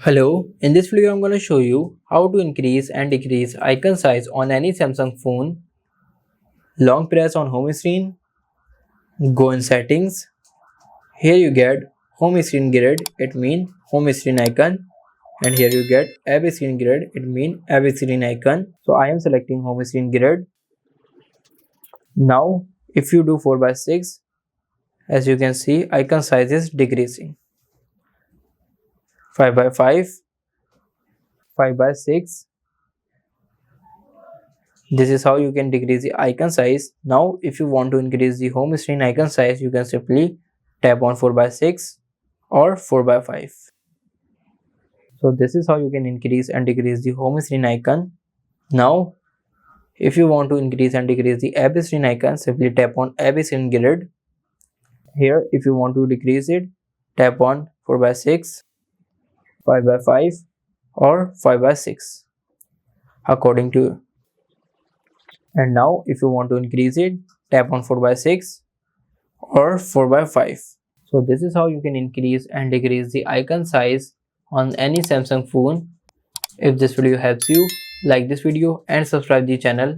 Hello, in this video I'm going to show you how to increase and decrease icon size on any Samsung phone. Long press on home screen, go in settings. Here you get home screen grid, it means home screen icon, and here you get app screen grid, it means app screen icon. So I am selecting home screen grid. Now if you do 4:6, as you can see icon size is decreasing. 5:5, 5:6. This is how you can decrease the icon size. Now if you want to increase the home screen icon size, you can simply tap on 4:6 or 4:5. So this is how you can increase and decrease the home screen icon. Now if you want to increase and decrease the app screen icon, simply tap on app screen grid. Here if you want to decrease it, tap on 4:6, 5:5 or 5:6 according to you. And now if you want to increase it, tap on 4:6 or 4:5. So this is how you can increase and decrease the icon size on any Samsung phone. If this video helps you, like this video and subscribe the channel